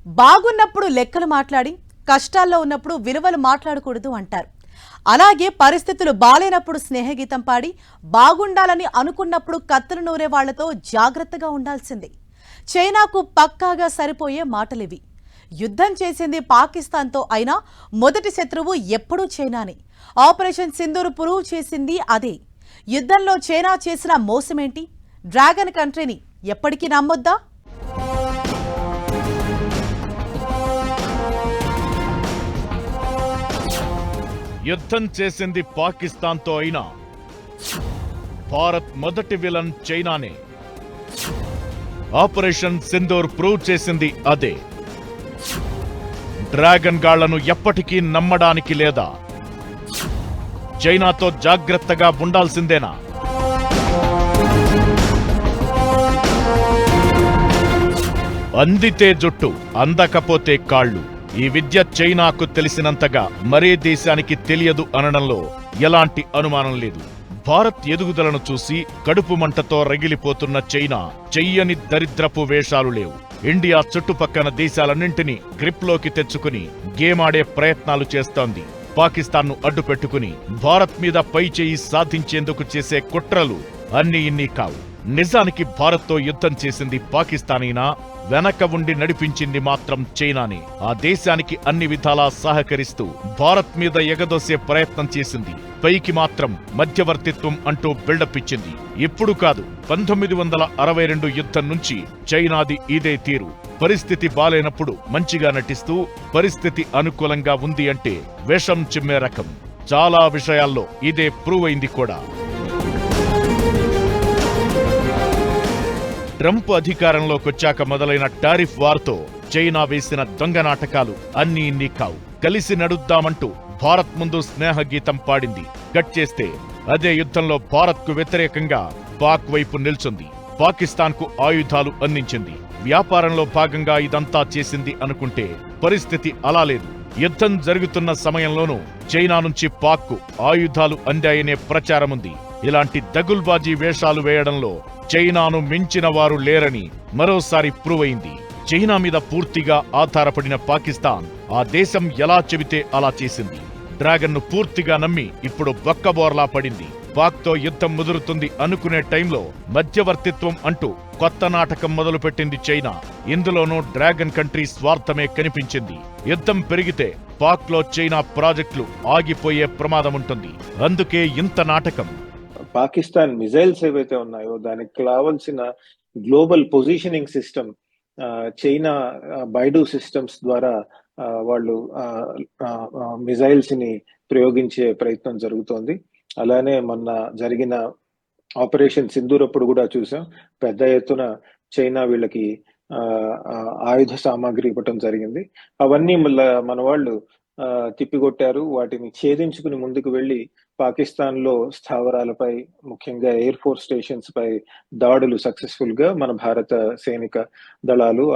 బాగున్నప్పుడు లెక్కలు మాట్లాడి కష్టాల్లో ఉన్నప్పుడు విలువలు మాట్లాడకూడదు అంటారు. అలాగే పరిస్థితులు బాలేనప్పుడు స్నేహగీతం పాడి బాగుండాలని అనుకున్నప్పుడు కత్తులు నూరే వాళ్లతో జాగ్రత్తగా ఉండాల్సిందే. చైనాకు పక్కాగా సరిపోయే మాటలివి. యుద్ధం చేసింది పాకిస్తాన్తో అయినా మొదటి శత్రువు ఎప్పుడూ చైనానే. ఆపరేషన్ సింధూర్ ప్రూవ్ చేసింది అదే. యుద్ధంలో చైనా చేసిన మోసమేంటి? డ్రాగన్ కంట్రీని ఎప్పటికీ నమ్మొద్దా? యుద్ధం చేసింది పాకిస్తాన్తో అయినా భారత్ మొదటి విలన్ చైనానే. ఆపరేషన్ సింధూర్ ప్రూవ్ చేసింది అదే. డ్రాగన్ గాళ్లను ఎప్పటికీ నమ్మడానికి లేదా? చైనాతో జాగ్రత్తగా ఉండాల్సిందేనా? అందితే జుట్టు, అందకపోతే కాళ్ళు. ఈ విద్య చైనాకు తెలిసినంతగా మరే దేశానికి తెలియదు అనడంలో ఎలాంటి అనుమానం లేదు. భారత్ ఎదుగుదలను చూసి కడుపు మంటతో రగిలిపోతున్న చైనా చెయ్యని దరిద్రపు వేషాలు లేవు. ఇండియా చుట్టుపక్కల దేశాలన్నింటినీ గ్రిప్లోకి తెచ్చుకుని గేమాడే ప్రయత్నాలు చేస్తోంది. పాకిస్తాన్ను అడ్డుపెట్టుకుని భారత్ మీద పైచేయి సాధించేందుకు చేసే కుట్రలు అన్నీ ఇన్ని కావు. నిజానికి భారత్తో యుద్ధం చేసింది పాకిస్తానైనా వెనక ఉండి నడిపించింది మాత్రం చైనానే. ఆ దేశానికి అన్ని విధాలా సహకరిస్తూ భారత్ మీద ఎగదోసే ప్రయత్నం చేసింది. పైకి మాత్రం మధ్యవర్తిత్వం అంటూ బిల్డప్ ఇచ్చింది. ఇప్పుడు కాదు, 1962 యుద్ధం నుంచి చైనాది ఇదే తీరు. పరిస్థితి బాలేనప్పుడు మంచిగా నటిస్తూ పరిస్థితి అనుకూలంగా ఉంది అంటే విషం చిమ్మే రకం. చాలా విషయాల్లో ఇదే ప్రూవ్ అయింది కూడా. ట్రంప్ అధికారంలోకొచ్చాక మొదలైన టారిఫ్ వార్తో చైనా వేసిన దొంగ నాటకాలు అన్నీ ఇన్ని కావు. కలిసి నడుద్దామంటూ భారత్ ముందు స్నేహగీతం పాడింది. కట్ చేస్తే అదే యుద్ధంలో భారత్కు వ్యతిరేకంగా పాక్ వైపు నిల్చుంది. పాకిస్తాన్కు ఆయుధాలు అందించింది. వ్యాపారంలో భాగంగా ఇదంతా చేసింది అనుకుంటే పరిస్థితి అలా లేదు. యుద్ధం జరుగుతున్న సమయంలోనూ చైనా నుంచి పాక్కు ఆయుధాలు అందాయనే ప్రచారముంది. ఇలాంటి దగుల్బాజీ వేషాలు వేయడంలో చైనాను మించిన వారు లేరని మరోసారి ప్రూవ్ అయింది. చైనా మీద పూర్తిగా ఆధారపడిన పాకిస్తాన్ ఆ దేశం ఎలా చెబితే అలా చేసింది. డ్రాగన్ను పూర్తిగా నమ్మి ఇప్పుడు బొక్కబోర్లా పడింది. పాక్తో యుద్ధం ముదురుతుంది అనుకునే టైంలో మధ్యవర్తిత్వం అంటూ కొత్త నాటకం మొదలుపెట్టింది చైనా. ఇందులోనూ డ్రాగన్ కంట్రీ స్వార్థమే కనిపించింది. యుద్ధం పెరిగితే పాక్లో చైనా ప్రాజెక్టులు ఆగిపోయే ప్రమాదముంటుంది. అందుకే ఇంత నాటకం. పాకిస్తాన్ మిజైల్స్ ఏవైతే ఉన్నాయో దానికి కావాల్సిన global positioning system China Baidu systems ద్వారా వాళ్ళు మిజైల్స్ ని ప్రయోగించే ప్రయత్నం జరుగుతోంది. అలానే మొన్న జరిగిన ఆపరేషన్ సింధూర్ అప్పుడు కూడా చూసాం, పెద్ద ఎత్తున చైనా వీళ్ళకి ఆయుధ సామాగ్రి ఇవ్వటం జరిగింది. అవన్నీ మన వాళ్ళు తిప్పికొట్టారు. వాటిని ఛేదించుకుని ముందుకు వెళ్లి పాకిస్తాన్ లో స్థావరాలపై, ముఖ్యంగా ఎయిర్ ఫోర్స్ స్టేషన్స్ పై దాడులు సక్సెస్ఫుల్ గా మన భారత సైనిక దళాలు,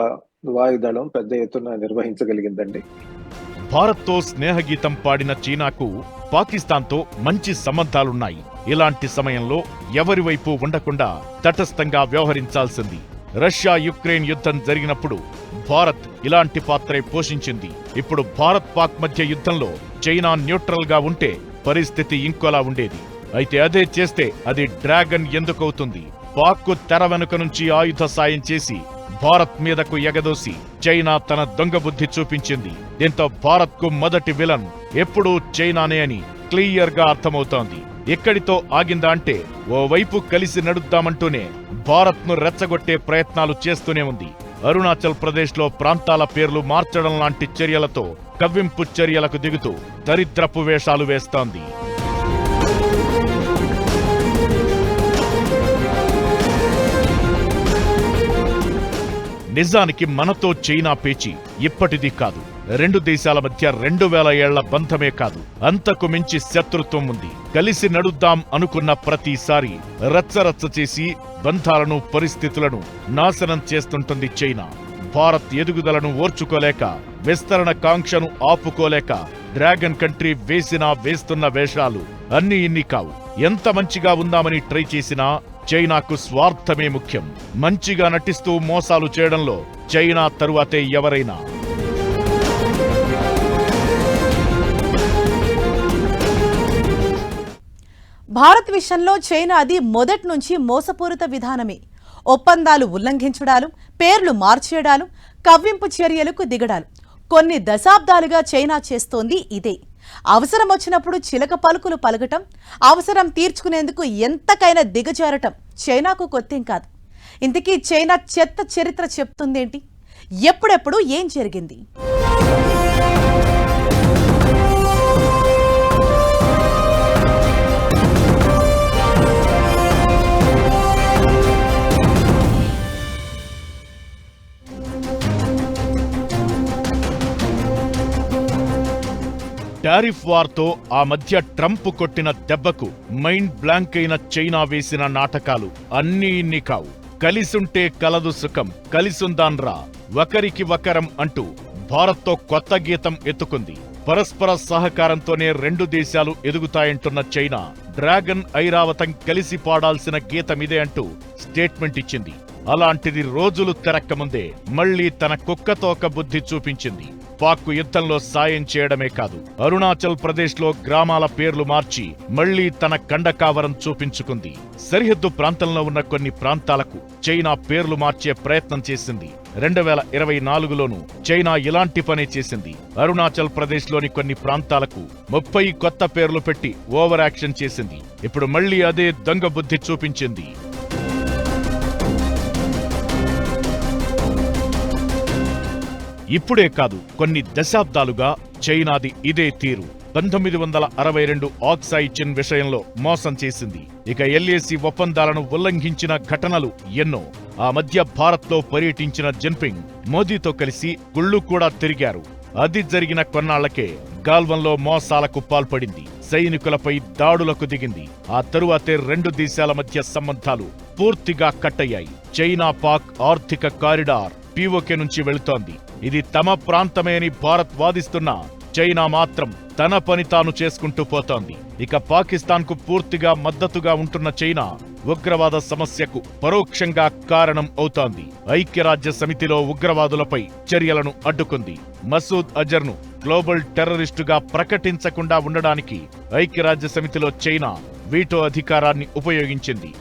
వాయుదళం పెద్ద ఎత్తున నిర్వహించగలిగిందండి. భారత్తో స్నేహగీతం పాడిన చైనాకు పాకిస్తాన్తో మంచి సంబంధాలున్నాయి. ఇలాంటి సమయంలో ఎవరి వైపు ఉండకుండా తటస్థంగా వ్యవహరించాల్సింది. రష్యా యుక్రెయిన్ యుద్ధం జరిగినప్పుడు భారత్ ఇలాంటి పాత్రే పోషించింది. ఇప్పుడు భారత్ పాక్ మధ్య యుద్ధంలో చైనా న్యూట్రల్ గా ఉంటే పరిస్థితి ఇంకోలా ఉండేది. అయితే అదే చేస్తే అది డ్రాగన్ ఎందుకవుతుంది? పాక్కు తెర వెనుక నుంచి ఆయుధ సాయం చేసి భారత్ మీదకు ఎగదోసి చైనా తన దొంగ బుద్ధి చూపించింది. దీంతో భారత్కు మొదటి విలన్ ఎప్పుడూ చైనానే అని క్లియర్ గా అర్థమవుతోంది. ఎక్కడితో ఆగిందా అంటే ఓవైపు కలిసి నడుద్దామంటూనే భారత్ను రెచ్చగొట్టే ప్రయత్నాలు చేస్తూనే ఉంది. అరుణాచల్ ప్రదేశ్ లో ప్రాంతాల పేర్లు మార్చడం లాంటి చర్యలతో కవ్వింపు చర్యలకు దిగుతూ దరిద్రపు వేషాలు వేస్తోంది. నిజానికి మనతో చైనా పేచి ఇప్పటిది కాదు. రెండు దేశాల మధ్య 2000 ఏళ్ల బంధమే కాదు, అంతకు మించి శత్రుత్వం ఉంది. కలిసి నడుద్దాం అనుకున్న ప్రతిసారి రచ్చరచ్చ చేసి బంధాలను, పరిస్థితులను నాశనం చేస్తుంటుంది చైనా. భారత్ ఎదుగుదలను ఓర్చుకోలేక, విస్తరణ కాంక్షను ఆపుకోలేక డ్రాగన్ కంట్రీ వేస్తున్న వేషాలు అన్నీ ఇన్ని కావు. ఎంత మంచిగా ఉందామని ట్రై చేసినా చైనాకు స్వార్థమే ముఖ్యం. మంచిగా నటిస్తూ మోసాలు చేయడంలో చైనా తరువాతే ఎవరైనా. భారత్ విషయంలో చైనా అది మొదటి నుంచి మోసపూరిత విధానమే. ఒప్పందాలు ఉల్లంఘించడాలు, పేర్లు మార్చేయడాలు, కవ్వింపు చర్యలకు దిగడాలు కొన్ని దశాబ్దాలుగా చైనా చేస్తోంది ఇదే. అవసరం వచ్చినప్పుడు చిలక పలుకులు పలకటం, అవసరం తీర్చుకునేందుకు ఎంతకైనా దిగజారటం చైనాకు కొత్తేం కాదు. ఇంతకీ చైనా చెత్త చరిత్ర చెప్తుందేంటి? ఎప్పుడెప్పుడు ఏం జరిగింది? టారిఫ్ వార్తో ఆ మధ్య ట్రంప్ కొట్టిన దెబ్బకు మైండ్ బ్లాంక్ అయిన చైనా వేసిన నాటకాలు అన్నీ ఇన్ని కావు. కలిసుంటే కలదు సుఖం, కలిసుందాన్రా, ఒకరికి ఒకరం అంటూ భారత్తో కొత్త గీతం ఎత్తుకుంది. పరస్పర సహకారంతోనే రెండు దేశాలు ఎదుగుతాయంటున్న చైనా డ్రాగన్ ఐరావతం కలిసి పాడాల్సిన గీతమిదే అంటూ స్టేట్మెంట్ ఇచ్చింది. అలాంటిది రోజులు తెరక్కముందే మళ్లీ తన కుక్కతోక బుద్ధి చూపించింది. పాక్కు యుద్ధంలో సాయం చేయడమే కాదు, అరుణాచల్ ప్రదేశ్లో గ్రామాల పేర్లు మార్చి మళ్లీ తన కండకావరం చూపించుకుంది. సరిహద్దు ప్రాంతంలో ఉన్న కొన్ని ప్రాంతాలకు చైనా పేర్లు మార్చే ప్రయత్నం చేసింది. 2024లోనూ చైనా ఇలాంటి పనే చేసింది. అరుణాచల్ ప్రదేశ్లోని కొన్ని ప్రాంతాలకు 30 కొత్త పేర్లు పెట్టి ఓవర్ యాక్షన్ చేసింది. ఇప్పుడు మళ్లీ అదే దొంగ బుద్ధి చూపించింది. ఇప్పుడే కాదు, కొన్ని దశాబ్దాలుగా చైనాది ఇదే తీరు. 1962 ఆక్సాయ్ చిన్ విషయంలో మోసం చేసింది. ఇక LAC ఒప్పందాలను ఉల్లంఘించిన ఘటనలు ఎన్నో. ఆ మధ్య భారత్లో పర్యటించిన జిన్పింగ్ మోదీతో కలిసి గుళ్ళు కూడా తిరిగారు. అది జరిగిన కొన్నాళ్లకే గాల్వన్లో మోసాలకు పాల్పడింది. సైనికులపై దాడులకు దిగింది. ఆ తరువాతే రెండు దేశాల మధ్య సంబంధాలు పూర్తిగా కట్టయ్యాయి. చైనా పాక్ ఆర్థిక కారిడార్ POK నుంచి వెళుతోంది. ఇది తమ ప్రాంతమే అని భారత్ వాదిస్తున్నా చైనా మాత్రం తన పని తాను చేసుకుంటూ పోతోంది. ఇక పాకిస్తాన్కు పూర్తిగా మద్దతుగా ఉంటున్న చైనా ఉగ్రవాద సమస్యకు పరోక్షంగా కారణం అవుతోంది. ఐక్యరాజ్య సమితిలో ఉగ్రవాదులపై చర్యలను అడ్డుకుంది. మసూద్ అజర్ను గ్లోబల్ టెర్రరిస్టుగా ప్రకటించకుండా ఉండడానికి ఐక్యరాజ్య సమితిలో చైనా వీటో అధికారాన్ని ఉపయోగించింది.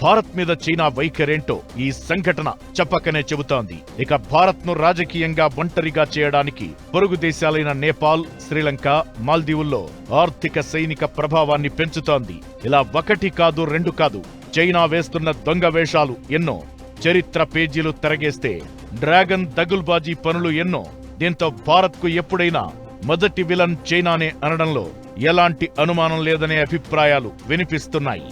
భారత్ మీద చైనా వైఖరేంటో ఈ సంఘటన చెప్పకనే చెబుతోంది. ఇక భారత్ను రాజకీయంగా ఒంటరిగా చేయడానికి పొరుగు దేశాలైన నేపాల్, శ్రీలంక, మాల్దీవుల్లో ఆర్థిక సైనిక ప్రభావాన్ని పెంచుతోంది. ఇలా ఒకటి కాదు, రెండు కాదు, చైనా వేస్తున్న దొంగ వేషాలు ఎన్నో. చరిత్ర పేజీలు తిరగేస్తే డ్రాగన్ దగుల్బాజీ పనులు ఎన్నో. దీంతో భారత్కు ఎప్పుడైనా మొదటి విలన్ చైనానే అనడంలో ఎలాంటి అనుమానం లేదనే అభిప్రాయాలు వినిపిస్తున్నాయి.